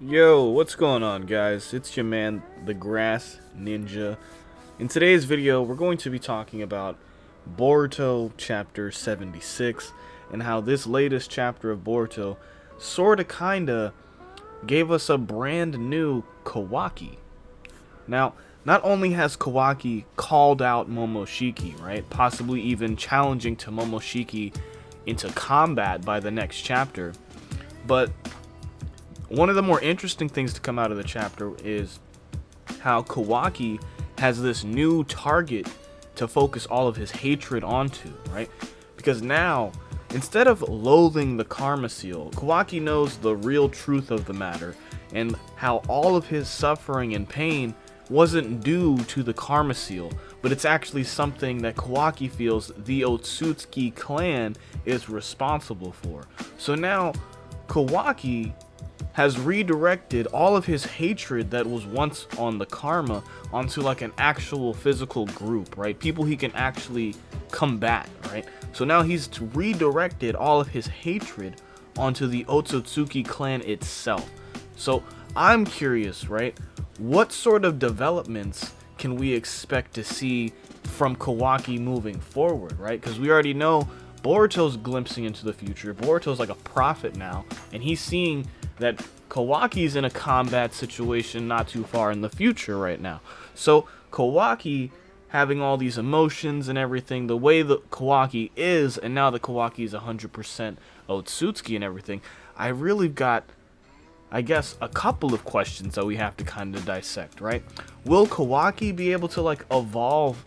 Yo, what's going on, guys? It's your man, the Grass Ninja. In today's video, we're going to be talking about Boruto Chapter 76 and how this latest chapter of Boruto sorta kinda gave us a brand new Kawaki. Now, not only has Kawaki called out Momoshiki, right? Possibly even challenging to Momoshiki into combat by the next chapter, but one of the more interesting things to come out of the chapter is how Kawaki has this new target to focus all of his hatred onto, right? Because now, instead of loathing the Karma Seal, Kawaki knows the real truth of the matter and how all of his suffering and pain wasn't due to the Karma Seal, but it's actually something that Kawaki feels the Otsutsuki clan is responsible for. So now, Kawaki has redirected all of his hatred that was once on the Karma onto like an actual physical group, right? People he can actually combat, right? So now he's redirected all of his hatred onto the Otsutsuki clan itself. So I'm curious, right? What sort of developments can we expect to see from Kawaki moving forward, right? Because we already know Boruto's glimpsing into the future. Boruto's like a prophet now, and he's seeing that Kawaki's in a combat situation not too far in the future right now. So Kawaki having all these emotions and everything, the way that Kawaki is, and now that Kawaki is 100% Otsutsuki and everything, I really got, I guess, a couple of questions that we have to kind of dissect, right? Will Kawaki be able to like evolve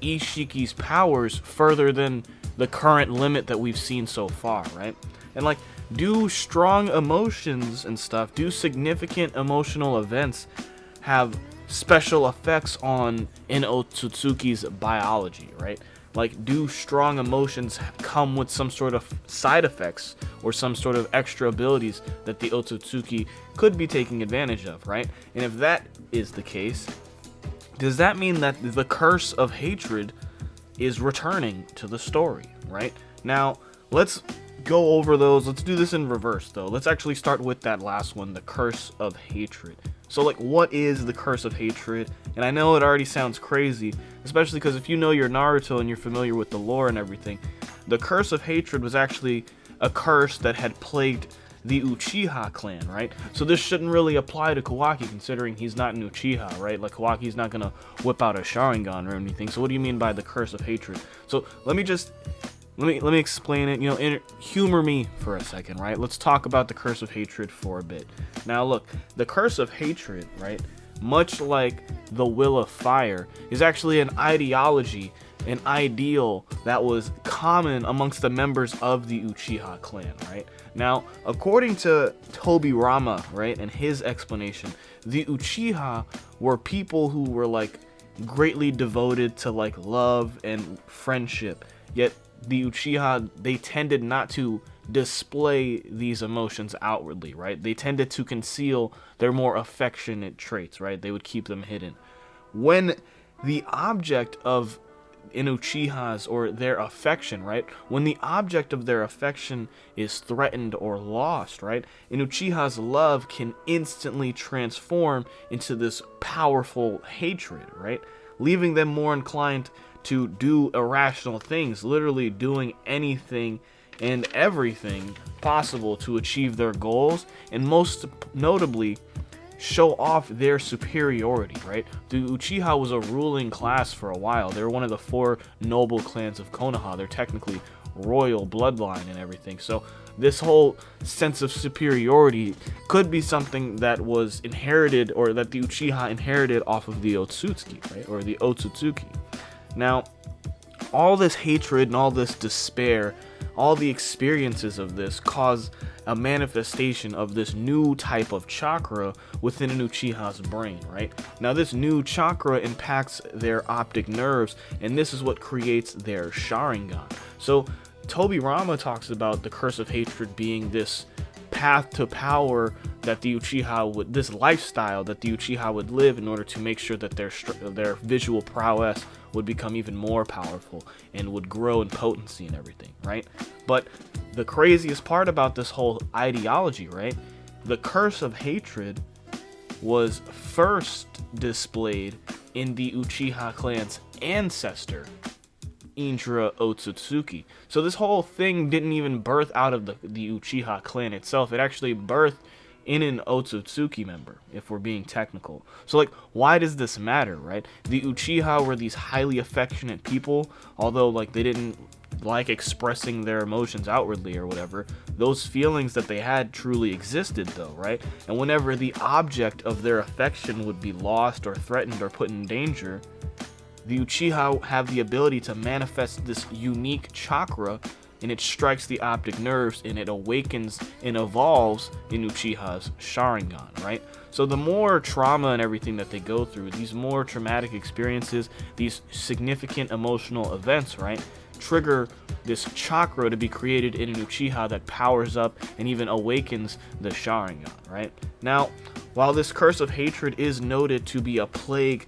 Ishiki's powers further than the current limit that we've seen so far, right? And like, do strong emotions and stuff, do significant emotional events have special effects on an Otsutsuki's biology, right? Like, do strong emotions come with some sort of side effects or some sort of extra abilities that the Otsutsuki could be taking advantage of, right? And if that is the case, does that mean that the curse of hatred is returning to the story, right? Now, let's go over those. Let's do this in reverse, though. Let's actually start with that last one, the curse of hatred. So, like, what is the curse of hatred? And I know it already sounds crazy, especially because if you know your Naruto and you're familiar with the lore and everything, the curse of hatred was actually a curse that had plagued the Uchiha clan, right? So this shouldn't really apply to Kawaki, considering he's not an Uchiha, right? Like, Kawaki's not gonna whip out a Sharingan or anything. So what do you mean by the curse of hatred? So let me explain it. You know, humor me for a second, right? Let's talk about the curse of hatred for a bit. Now look, the curse of hatred, right, much like the will of fire, is actually an ideology, an ideal that was common amongst the members of the Uchiha clan, right? Now, according to Tobirama, right, and his explanation, the Uchiha were people who were like greatly devoted to like love and friendship, yet the Uchiha, they tended not to display these emotions outwardly, right? They tended to conceal their more affectionate traits, right? They would keep them hidden. When the object of an Uchiha's or their affection, right? When the object of their affection is threatened or lost, right? An Uchiha's love can instantly transform into this powerful hatred, right? Leaving them more inclined to do irrational things, literally doing anything and everything possible to achieve their goals, and most notably show off their superiority, right? The Uchiha was a ruling class for a while. They were one of the 4 noble clans of Konoha. They're technically royal bloodline and everything. So this whole sense of superiority could be something that was inherited, or that the Uchiha inherited off of the Otsutsuki, right? Or the Otsutsuki. Now, all this hatred and all this despair all the experiences of this cause a manifestation of this new type of chakra within an Uchiha's brain, right? Now this new chakra impacts their optic nerves, and this is what creates their Sharingan. So Tobirama talks about the curse of hatred being this path to power that the Uchiha would, this lifestyle that the Uchiha would live in order to make sure that their visual prowess would become even more powerful and would grow in potency and everything, right? But the craziest part about this whole ideology, right? The curse of hatred was first displayed in the Uchiha clan's ancestor, Indra Otsutsuki. So this whole thing didn't even birth out of the Uchiha clan itself. It actually birthed in an Otsutsuki member, if we're being technical. So like, why does this matter, right? The Uchiha were these highly affectionate people, although like they didn't like expressing their emotions outwardly or whatever. Those feelings that they had truly existed though, right? And whenever the object of their affection would be lost or threatened or put in danger, the Uchiha have the ability to manifest this unique chakra, and it strikes the optic nerves and it awakens and evolves in Uchiha's Sharingan, right? So the more trauma and everything that they go through, these more traumatic experiences, these significant emotional events, right, trigger this chakra to be created in an Uchiha that powers up and even awakens the Sharingan, right? Now, while this curse of hatred is noted to be a plague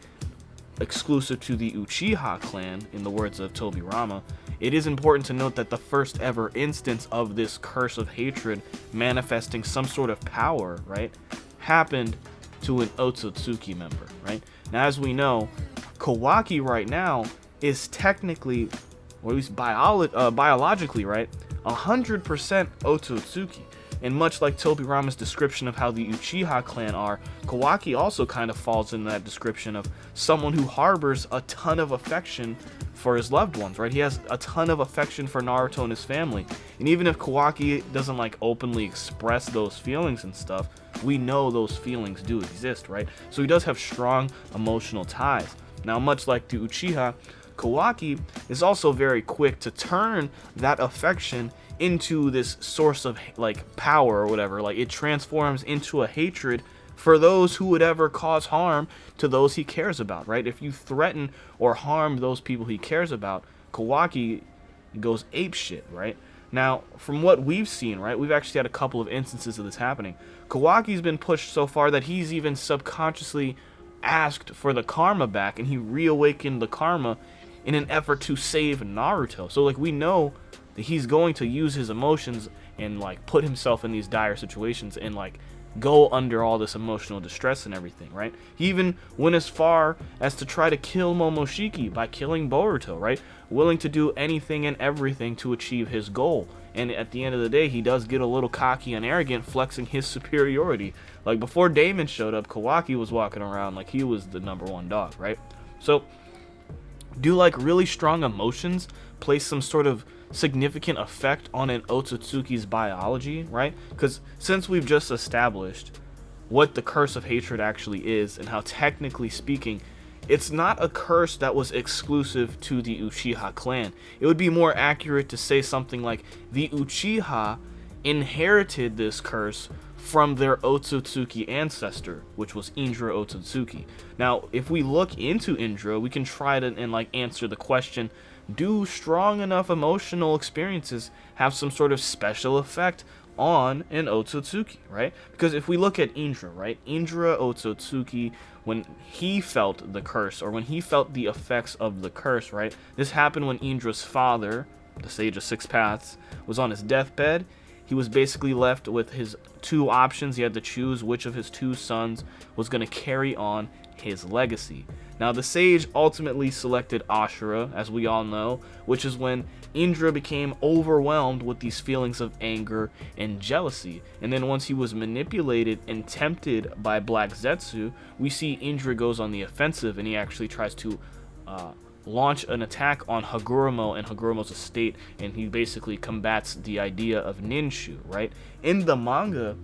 exclusive to the Uchiha clan, in the words of Tobirama, it is important to note that the first ever instance of this curse of hatred manifesting some sort of power, right, happened to an Otsutsuki member, right? Now, as we know, Kawaki right now is technically, or at least biologically, right, 100% Otsutsuki. And much like Tobirama's description of how the Uchiha clan are, Kawaki also kind of falls in that description of someone who harbors a ton of affection for his loved ones, right? He has a ton of affection for Naruto and his family. And even if Kawaki doesn't like openly express those feelings and stuff, we know those feelings do exist, right? So he does have strong emotional ties. Now, much like the Uchiha, Kawaki is also very quick to turn that affection into this source of like power or whatever. Like it transforms into a hatred for those who would ever cause harm to those he cares about, right? If you threaten or harm those people he cares about, Kawaki goes apeshit, right? Now, from what we've seen, right, we've actually had a couple of instances of this happening. Kawaki's been pushed so far that he's even subconsciously asked for the karma back, and he reawakened the karma in an effort to save Naruto. So like we know that he's going to use his emotions and like put himself in these dire situations and like go under all this emotional distress and everything, right? He even went as far as to try to kill Momoshiki by killing Boruto, right? Willing to do anything and everything to achieve his goal. And at the end of the day, he does get a little cocky and arrogant, flexing his superiority. Like before Damon showed up, Kawaki was walking around like he was the #1 dog, right? So do like really strong emotions place some sort of significant effect on an Otsutsuki's biology, right? Because since we've just established what the curse of hatred actually is and how technically speaking it's not a curse that was exclusive to the Uchiha clan, it would be more accurate to say something like the Uchiha inherited this curse from their Otsutsuki ancestor, which was Indra Otsutsuki. Now, if we look into Indra, we can try to and like answer the question, do strong enough emotional experiences have some sort of special effect on an Otsutsuki, right? Because if we look at Indra, right? Indra Otsutsuki, when he felt the curse, or when he felt the effects of the curse, right? This happened when Indra's father, the Sage of Six Paths, was on his deathbed. He was basically left with his two options. He had to choose which of his two sons was going to carry on his legacy. Now, the sage ultimately selected Ashura, as we all know, which is when Indra became overwhelmed with these feelings of anger and jealousy. And then once he was manipulated and tempted by Black Zetsu, we see Indra goes on the offensive, and he actually tries to launch an attack on Hagoromo and Hagoromo's estate, and he basically combats the idea of Ninshu, right? In the manga,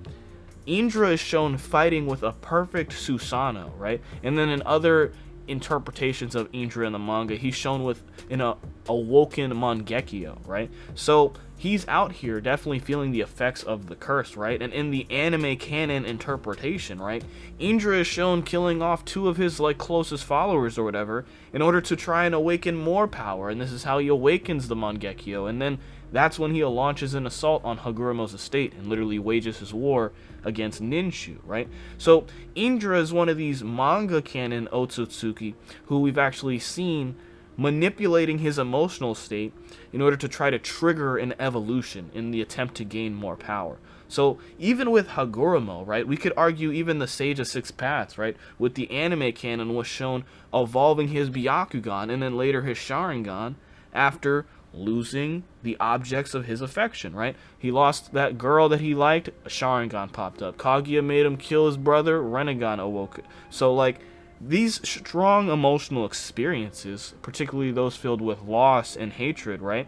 Indra is shown fighting with a perfect Susanoo, right? And then in other interpretations of Indra in the manga, he's shown with an awoken Mangekyo, right? So he's out here definitely feeling the effects of the curse, right? And in the anime canon interpretation, right, Indra is shown killing off 2 of his like closest followers or whatever in order to try and awaken more power, and this is how he awakens the Mangekyo, and then that's when he launches an assault on Hagurumo's estate and literally wages his war against Ninshu, right? So Indra is one of these manga canon Otsutsuki who we've actually seen manipulating his emotional state in order to try to trigger an evolution in the attempt to gain more power. So even with Hagurumo, right, we could argue even the Sage of Six Paths, right, with the anime canon was shown evolving his Byakugan and then later his Sharingan after losing the objects of his affection, right? He lost that girl that he liked, a Sharingan popped up. Kaguya made him kill his brother, Rinnegan awoke. So like, these strong emotional experiences, particularly those filled with loss and hatred, right,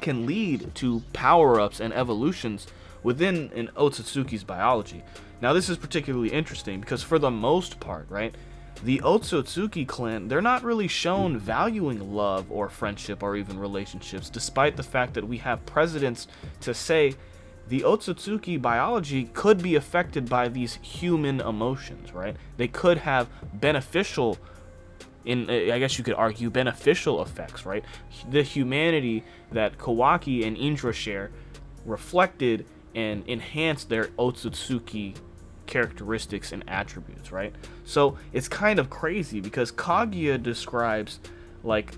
can lead to power-ups and evolutions within an Otsutsuki's biology. Now this is particularly interesting because for the most part, right, the Otsutsuki clan, they're not really shown valuing love or friendship or even relationships, despite the fact that we have precedents to say the Otsutsuki biology could be affected by these human emotions, right? They could have beneficial, I guess you could argue, beneficial effects, right? The humanity that Kawaki and Indra share reflected and enhanced their Otsutsuki characteristics and attributes, right? So it's kind of crazy because Kaguya describes like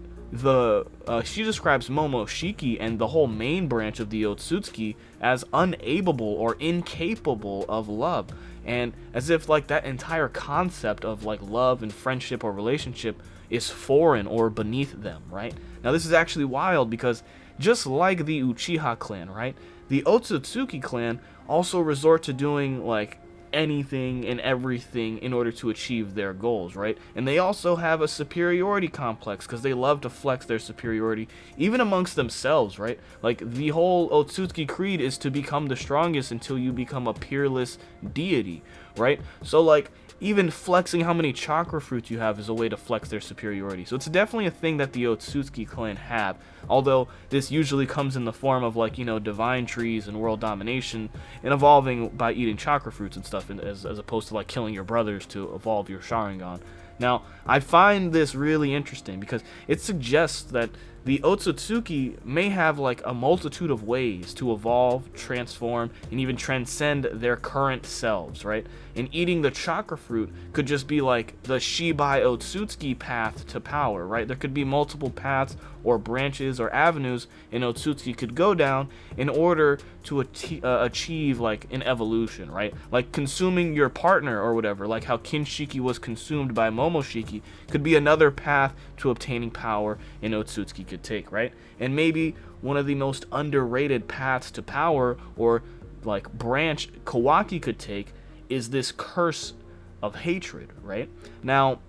she describes Momoshiki and the whole main branch of the Otsutsuki as unable or incapable of love, and as if like that entire concept of like love and friendship or relationship is foreign or beneath them, right? Now this is actually wild because just like the Uchiha clan, right, the Otsutsuki clan also resort to doing like anything and everything in order to achieve their goals, right? And they also have a superiority complex because they love to flex their superiority even amongst themselves, right? Like the whole Otsutsuki creed is to become the strongest until you become a peerless deity, right? So like even flexing how many chakra fruits you have is a way to flex their superiority. So it's definitely a thing that the Otsutsuki clan have, although this usually comes in the form of like, you know, divine trees and world domination and evolving by eating chakra fruits and stuff, as opposed to like killing your brothers to evolve your Sharingan. Now, I find this really interesting because it suggests that the Otsutsuki may have like a multitude of ways to evolve, transform, and even transcend their current selves, right? And eating the chakra fruit could just be like the Shibai Otsutsuki path to power, right? There could be multiple paths or branches or avenues an Otsutsuki could go down in order to achieve like an evolution, right? Like consuming your partner or whatever, like how Kinshiki was consumed by Momoshiki, could be another path to obtaining power an Otsutsuki could take, right? And maybe one of the most underrated paths to power or like branch Kawaki could take is this curse of hatred, right? Now,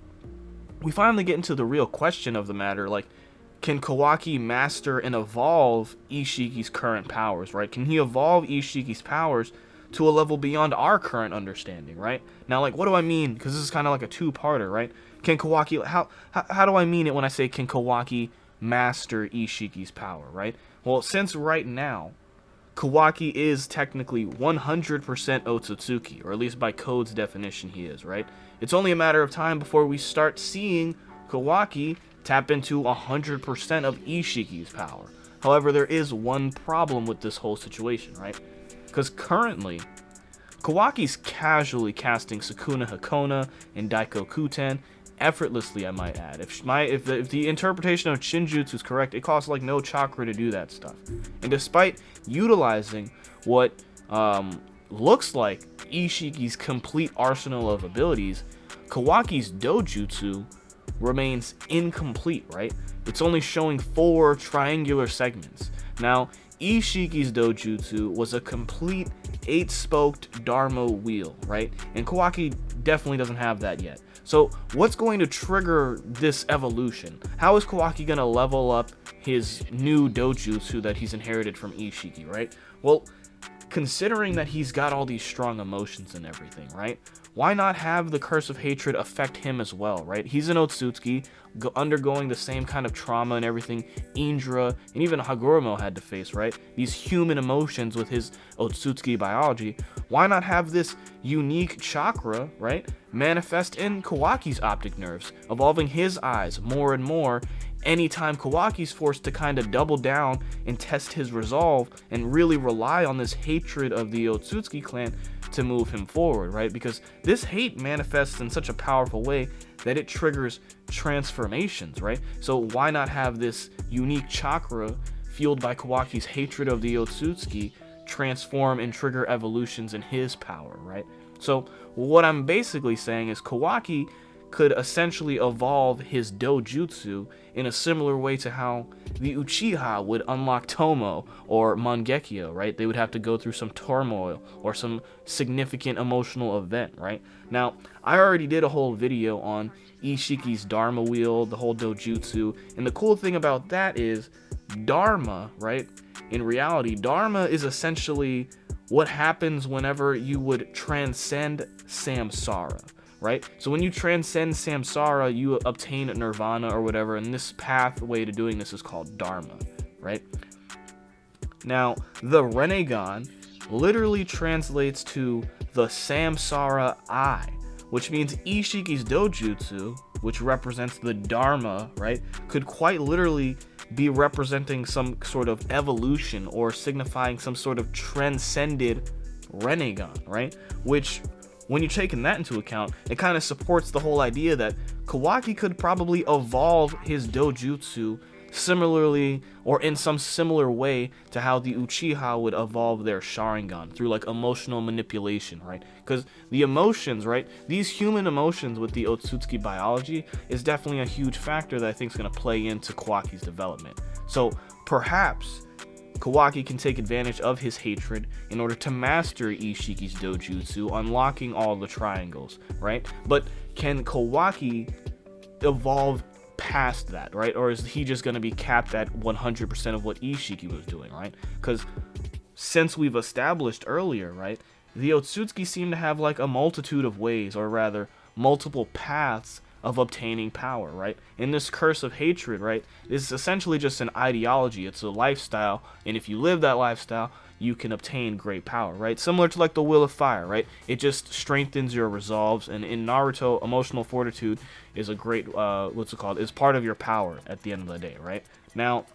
we finally get into the real question of the matter, like, can Kawaki master and evolve Ishiki's current powers, right? Can he evolve Ishiki's powers to a level beyond our current understanding, right? Now, like, what do I mean? Because this is kind of like a two-parter, right? Can Kawaki, how do I mean it when I say can Kawaki master Ishiki's power, right? Well, since right now, Kawaki is technically 100% Otsutsuki, or at least by Code's definition he is, right? It's only a matter of time before we start seeing Kawaki tap into 100% of Ishiki's power. However, there is one problem with this whole situation, right? Because currently, Kawaki's casually casting Sukuna Hakona and Daiko Kuten effortlessly, I might add. If the interpretation of Shinjutsu is correct, it costs like no chakra to do that stuff. And despite utilizing what looks like Ishiki's complete arsenal of abilities, Kawaki's Dojutsu remains incomplete, right? It's only showing 4 triangular segments. Now, Ishiki's Dojutsu was a complete 8-spoked Dharma wheel, right? And Kawaki definitely doesn't have that yet. So what's going to trigger this evolution? How is Kawaki going to level up his new Dojutsu that he's inherited from Ishiki, right? Well, considering that he's got all these strong emotions and everything, right? Why not have the curse of hatred affect him as well, right? He's an Otsutsuki, undergoing the same kind of trauma and everything Indra and even Hagoromo had to face, right? These human emotions with his Otsutsuki biology. Why not have this unique chakra, right, manifest in Kawaki's optic nerves, evolving his eyes more and more anytime Kawaki's forced to kind of double down and test his resolve and really rely on this hatred of the Otsutsuki clan to move him forward, right? Because this hate manifests in such a powerful way that it triggers transformations, right? So why not have this unique chakra fueled by Kawaki's hatred of the Otsutsuki transform and trigger evolutions in his power, right? So what I'm basically saying is Kawaki could essentially evolve his dojutsu in a similar way to how the Uchiha would unlock Tomo or Mangekyo, right? They would have to go through some turmoil or some significant emotional event, right? Now, I already did a whole video on Ishiki's Dharma wheel, the whole dojutsu, and the cool thing about that is Dharma, right? In reality, Dharma is essentially what happens whenever you would transcend samsara, right? So when you transcend samsara, you obtain nirvana or whatever, and this pathway to doing this is called dharma, right? Now, the Renegon literally translates to the samsara eye, which means Ishiki's dojutsu, which represents the dharma, right, could quite literally be representing some sort of evolution or signifying some sort of transcended Renegon, right? Which, when you're taking that into account, it kind of supports the whole idea that Kawaki could probably evolve his dojutsu similarly or in some similar way to how the Uchiha would evolve their Sharingan through like emotional manipulation, right? Because the emotions, right, these human emotions with the Otsutsuki biology is definitely a huge factor that I think is going to play into Kawaki's development. So perhaps Kawaki can take advantage of his hatred in order to master Ishiki's dojutsu, unlocking all the triangles, right? But can Kawaki evolve past that, right? Or is he just going to be capped at 100% of what Ishiki was doing, right? Because since we've established earlier, right, the Otsutsuki seem to have like a multitude of ways, or rather multiple paths of obtaining power, right? And this curse of hatred, right, is essentially just an ideology. It's a lifestyle, and if you live that lifestyle, you can obtain great power, right? Similar to like the Will of Fire, right? It just strengthens your resolves, and in Naruto, emotional fortitude is a great, is part of your power at the end of the day, right? Now,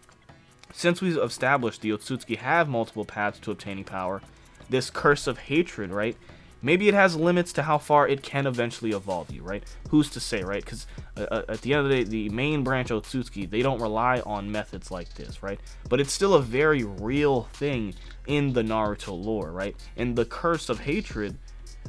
since we've established the Otsutsuki have multiple paths to obtaining power, this curse of hatred, right, maybe it has limits to how far it can eventually evolve you, right? Who's to say, right? Because at the end of the day, the main branch Otsutsuki, they don't rely on methods like this, right? But it's still a very real thing in the Naruto lore, right? And the curse of hatred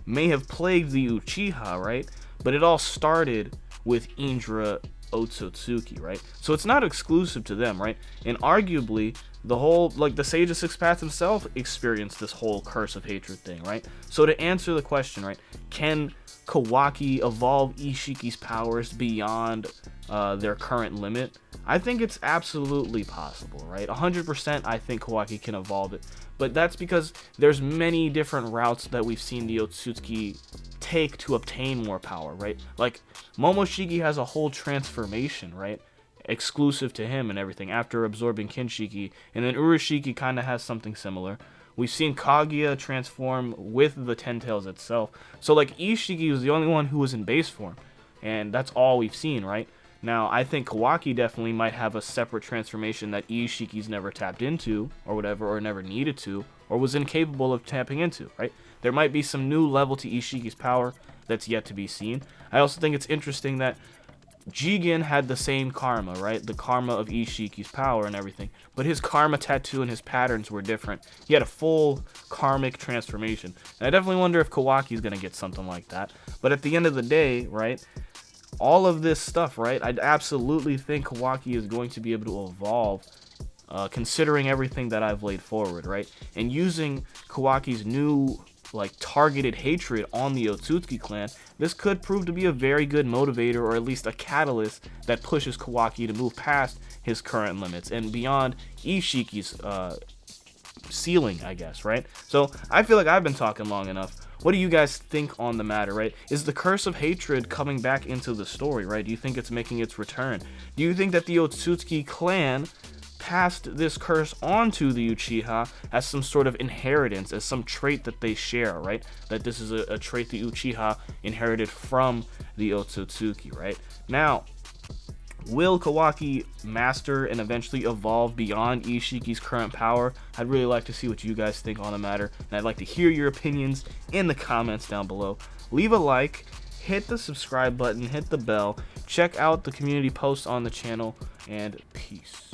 may have plagued the Uchiha, right? But it all started with Indra Otsutsuki, right? So it's not exclusive to them, right? And arguably, the whole, like, the Sage of Six Paths himself experienced this whole curse of hatred thing, right? So to answer the question, right, can Kawaki evolve Ishiki's powers beyond their current limit? I think it's absolutely possible, right? 100% I think Kawaki can evolve it, but that's because there's many different routes that we've seen the Otsutsuki take to obtain more power, right? Like, Momoshiki has a whole transformation, right, exclusive to him and everything after absorbing Kinshiki, and then Urashiki kind of has something similar. We've seen Kaguya transform with the Ten Tails itself. So like Ishiki was the only one who was in base form, and that's all we've seen, right? Now I think Kawaki definitely might have a separate transformation that Ishiki's never tapped into or whatever, or never needed to, or was incapable of tapping into, right? There might be some new level to Ishiki's power that's yet to be seen. I also think it's interesting that Jigen had the same karma, right? The karma of Ishiki's power and everything. But his karma tattoo and his patterns were different. He had a full karmic transformation. And I definitely wonder if Kawaki's going to get something like that. But at the end of the day, right, all of this stuff, right, I absolutely think Kawaki is going to be able to evolve, considering everything that I've laid forward, right? And using Kawaki's new, like, targeted hatred on the Otsutsuki clan, this could prove to be a very good motivator, or at least a catalyst that pushes Kawaki to move past his current limits and beyond Ishiki's ceiling, I guess, right? So I feel like I've been talking long enough. What do you guys think on the matter, right? Is the curse of hatred coming back into the story, right? Do you think it's making its return? Do you think that the Otsutsuki clan passed this curse on to the Uchiha as some sort of inheritance, as some trait that they share, right? That this is a trait the Uchiha inherited from the Otsutsuki, right? Now, will Kawaki master and eventually evolve beyond Ishiki's current power? I'd really like to see what you guys think on the matter, and I'd like to hear your opinions in the comments down below. Leave a like, hit the subscribe button, hit the bell, check out the community posts on the channel, and peace.